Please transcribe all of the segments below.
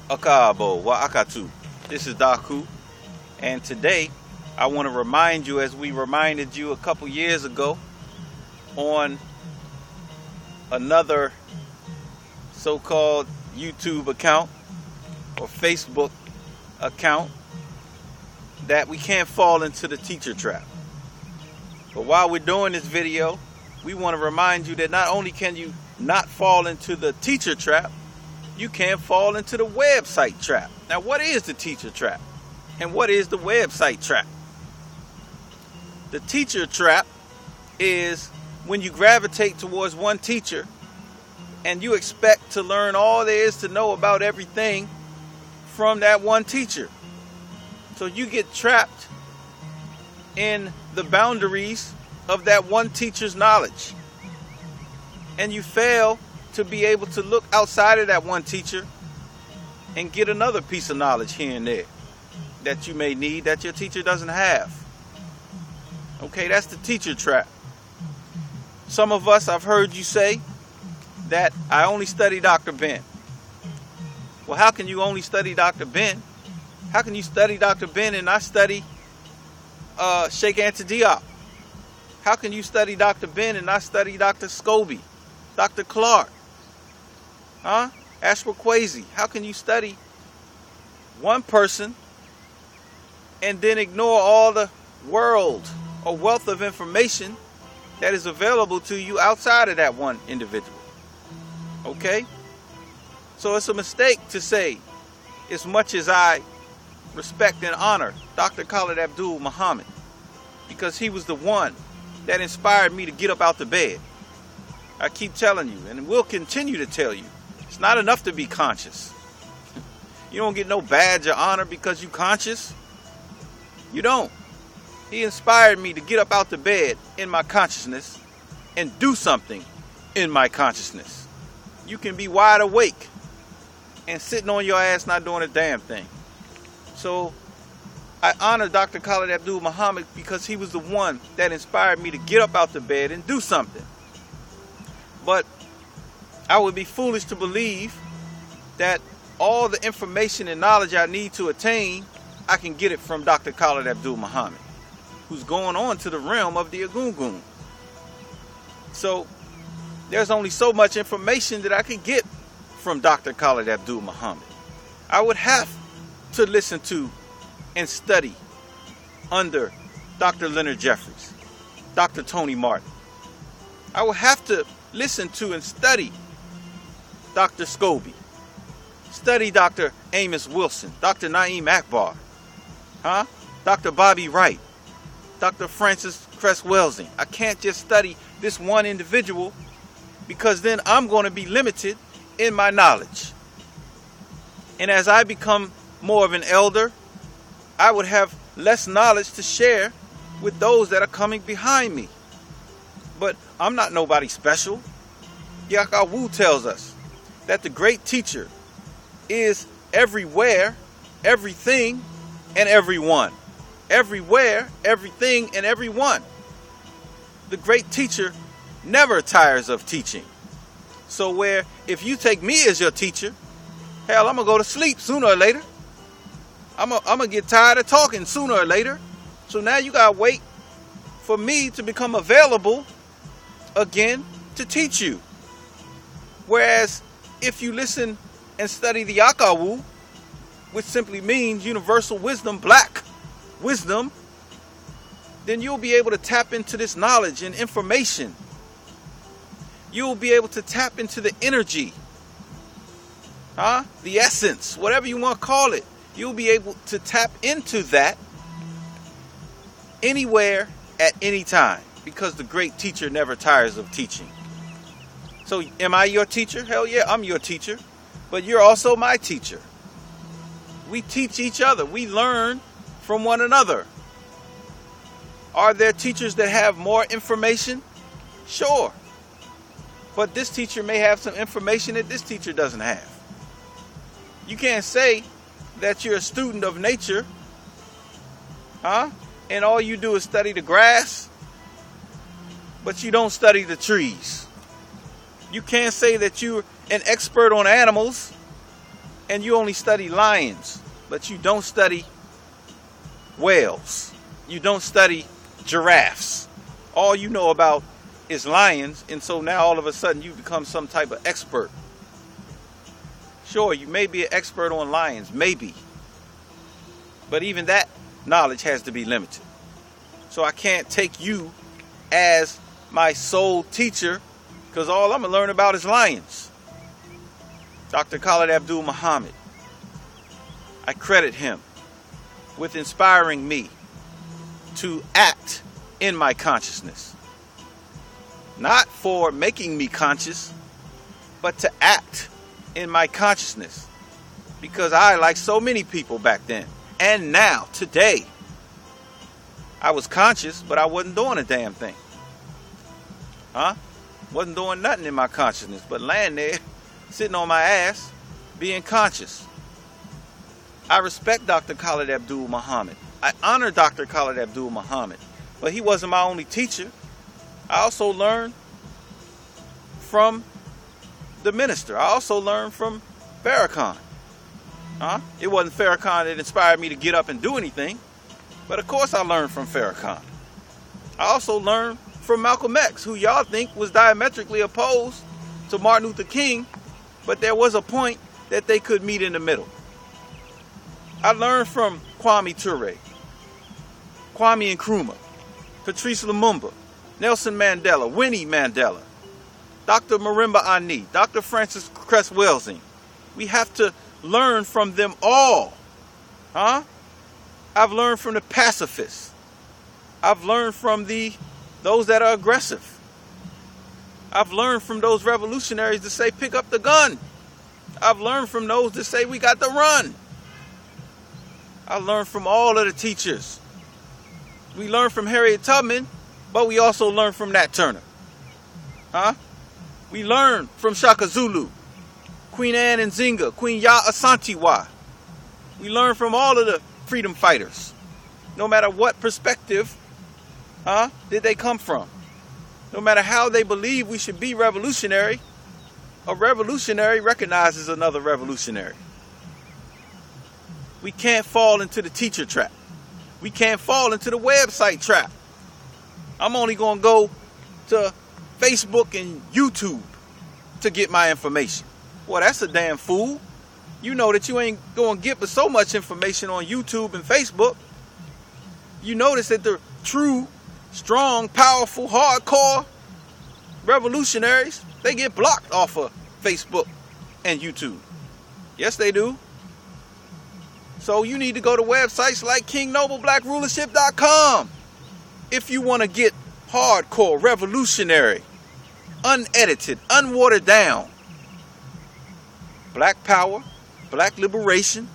Akabo wa akatu. This is Daku, and today I want to remind you, as we reminded you a couple years ago, on another so-called YouTube account or Facebook account, that we can't fall into the teacher trap. But while we're doing this video, we want to remind you that not only can you not fall into the teacher trap, you can't fall into the website trap. Now, what is the teacher trap? And what is the website trap? The teacher trap is when you gravitate towards one teacher and you expect to learn all there is to know about everything from that one teacher. So you get trapped in the boundaries of that one teacher's knowledge, and you fail to be able to look outside of that one teacher and get another piece of knowledge here and there that you may need that your teacher doesn't have. Okay, that's the teacher trap. Some of us, I've heard you say that I only study Dr. Ben. Well, how can you only study Dr. Ben? How can you study Dr. Ben and not study Sheikh Anta Diop? How can you study Dr. Ben and not study Dr. Scobie, Dr. Clark, Ashra Kwesi? How can you study one person and then ignore all the world or wealth of information that is available to you outside of that one individual? Okay? So it's a mistake to say, as much as I respect and honor Dr. Khalid Abdul Muhammad, because he was the one that inspired me to get up out the bed. I keep telling you, and will continue to tell you, it's not enough to be conscious. You don't get no badge of honor because you conscious. You don't. He inspired me to get up out the bed in my consciousness and do something in my consciousness. You can be wide awake and sitting on your ass not doing a damn thing. So I honor Dr. Khalid Abdul Muhammad because he was the one that inspired me to get up out the bed and do something. But I would be foolish to believe that all the information and knowledge I need to attain, I can get it from Dr. Khalid Abdul Muhammad, who's going on to the realm of the Agungun. So there's only so much information that I can get from Dr. Khalid Abdul Muhammad. I would have to listen to and study under Dr. Leonard Jeffries, Dr. Tony Martin. I would have to listen to and study Dr. Scobie, study Dr. Amos Wilson, Dr. Naeem Akbar, Dr. Bobby Wright, Dr. Francis Cress Welsing. I can't just study this one individual, because then I'm going to be limited in my knowledge. And as I become more of an elder, I would have less knowledge to share with those that are coming behind me. But I'm not nobody special. Yaka Wu tells us that the great teacher is everywhere, everything, and everyone. Everywhere, everything, and everyone. The great teacher never tires of teaching. So where if you take me as your teacher, hell, I'm going to go to sleep sooner or later. I'm going to get tired of talking sooner or later. So now you got to wait for me to become available again to teach you. Whereas if you listen and study the Akawu, which simply means universal wisdom, black wisdom, then you'll be able to tap into this knowledge and information. You'll be able to tap into the energy, the essence, whatever you want to call it. You'll be able to tap into that anywhere at any time, because the great teacher never tires of teaching. So am I your teacher? Hell yeah, I'm your teacher. But you're also my teacher. We teach each other. We learn from one another. Are there teachers that have more information? Sure. But this teacher may have some information that this teacher doesn't have. You can't say that you're a student of nature, and all you do is study the grass, but you don't study the trees. You can't say that you're an expert on animals, and you only study lions, but you don't study whales. You don't study giraffes. All you know about is lions, and so now all of a sudden you become some type of expert. Sure, you may be an expert on lions, maybe. But even that knowledge has to be limited. So I can't take you as my sole teacher, because all I'm going to learn about is lions. Dr. Khalid Abdul Muhammad, I credit him with inspiring me to act in my consciousness. Not for making me conscious, but to act in my consciousness. Because I, like so many people back then, and now, today, I was conscious, but I wasn't doing a damn thing. Wasn't doing nothing in my consciousness, but laying there, sitting on my ass, being conscious. I respect Dr. Khalid Abdul Muhammad. I honor Dr. Khalid Abdul Muhammad, but he wasn't my only teacher. I also learned from the minister. I also learned from Farrakhan. It wasn't Farrakhan that inspired me to get up and do anything, but of course I learned from Farrakhan. I also learned from Malcolm X, who y'all think was diametrically opposed to Martin Luther King, but there was a point that they could meet in the middle. I learned from Kwame Ture, Kwame Nkrumah, Patrice Lumumba, Nelson Mandela, Winnie Mandela, Dr. Marimba Ani, Dr. Francis Cress Welsing. We have to learn from them all. I've learned from the pacifists. I've learned from those that are aggressive. I've learned from those revolutionaries that say pick up the gun. I've learned from those that say we got to run. I learned from all of the teachers. We learned from Harriet Tubman, but we also learned from Nat Turner. We learned from Shaka Zulu, Queen Anne Nzinga, Queen Ya Asantewaa. We learned from all of the freedom fighters, no matter what perspective did they come from. No matter how they believe we should be revolutionary, a revolutionary recognizes another revolutionary. We can't fall into the teacher trap. We can't fall into the website trap. I'm only going to go to Facebook and YouTube to get my information. Well, that's a damn fool. You know that you ain't going to get but so much information on YouTube and Facebook. You notice that the true, strong, powerful, hardcore revolutionaries, they get blocked off of Facebook and YouTube. Yes, they do. So you need to go to websites like KingNobleBlackRulership.com if you want to get hardcore, revolutionary, unedited, unwatered down black power, black liberation,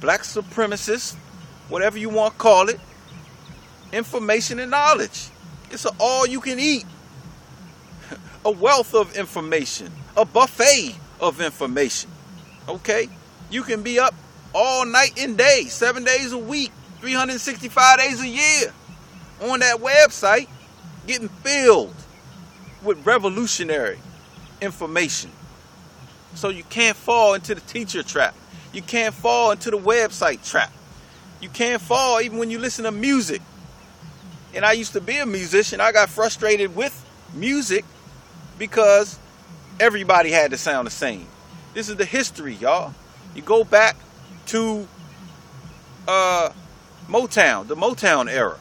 black supremacist, whatever you want to call it, information and knowledge. It's an all-you-can-eat, a wealth of information, a buffet of information. Okay? You can be up all night and day, 7 days a week, 365 days a year on that website, getting filled with revolutionary information. So you can't fall into the teacher trap. You can't fall into the website trap. You can't fall even when you listen to music. And I used to be a musician. I got frustrated with music because everybody had to sound the same. This is the history, y'all. You go back to Motown, the Motown era.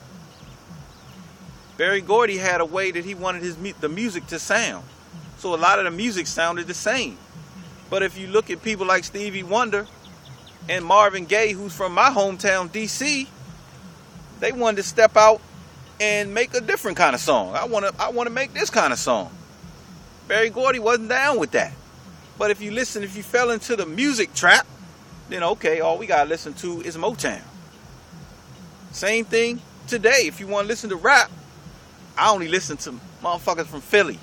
Berry Gordy had a way that he wanted the music to sound. So a lot of the music sounded the same. But if you look at people like Stevie Wonder and Marvin Gaye, who's from my hometown, D.C., they wanted to step out and make a different kind of song. I want to make this kind of song. Berry Gordy wasn't down with that. But if you fell into the music trap, then okay, all we got to listen to is Motown. Same thing today. If you want to listen to rap, I only listen to motherfuckers from Philly.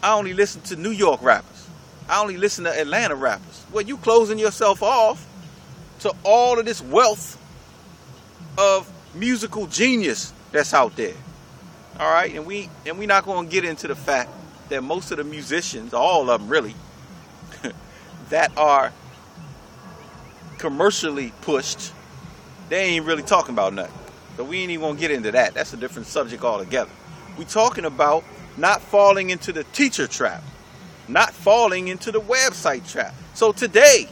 I only listen to New York rappers. I only listen to Atlanta rappers. Well, you closing yourself off to all of this wealth of musical genius that's out there. All right, and we not going to get into the fact that most of the musicians, all of them really, that are commercially pushed, they ain't really talking about nothing. So we ain't even gonna get into that. That's a different subject altogether. We talking about not falling into the teacher trap, not falling into the website trap. So today,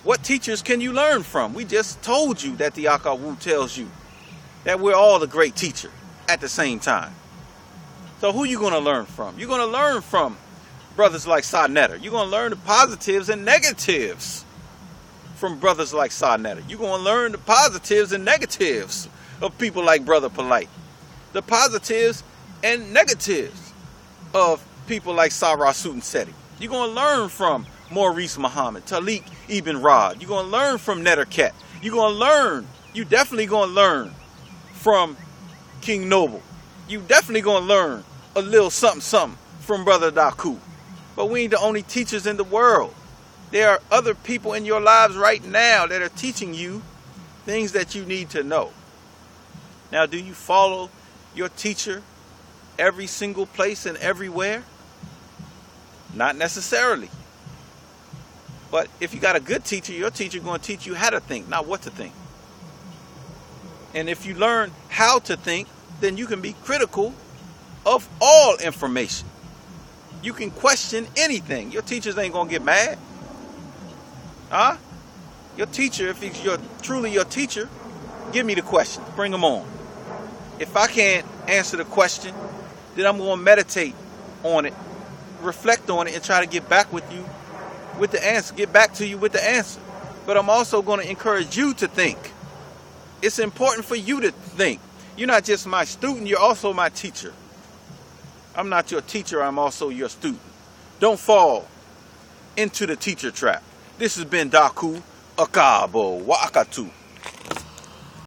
what teachers can you learn from? We just told you that the Akawu tells you that we're all a great teacher at the same time. So who you gonna learn from? You're gonna learn from brothers like Sa-Neter. You're gonna learn the positives and negatives from brothers like Sa-Neter. You're gonna learn the positives and negatives of people like Bro.Polight. The positives and negatives of people like Farrakhan and Seti. You're going to learn from Maurice Muhammad, Talik Ibn Rad. You're going to learn from Nettercat. You're going to learn, you definitely going to learn from King Noble. You definitely going to learn a little something something from Brother Daku. But we ain't the only teachers in the world. There are other people in your lives right now that are teaching you things that you need to know. Now, do you follow your teacher every single place and everywhere? Not necessarily. But if you got a good teacher, your teacher is going to teach you how to think, not what to think. And if you learn how to think, then you can be critical of all information. You can question anything. Your teachers ain't going to get mad. Huh? Your teacher, if he's truly your teacher, give me the question. Bring them on. If I can't answer the question, then I'm going to meditate on it, reflect on it, and try to get back with you with the answer, get back to you with the answer. But I'm also going to encourage you to think. It's important for you to think. You're not just my student, you're also my teacher. I'm not your teacher, I'm also your student. Don't fall into the teacher trap. This has been Daku Akabo Wakatu.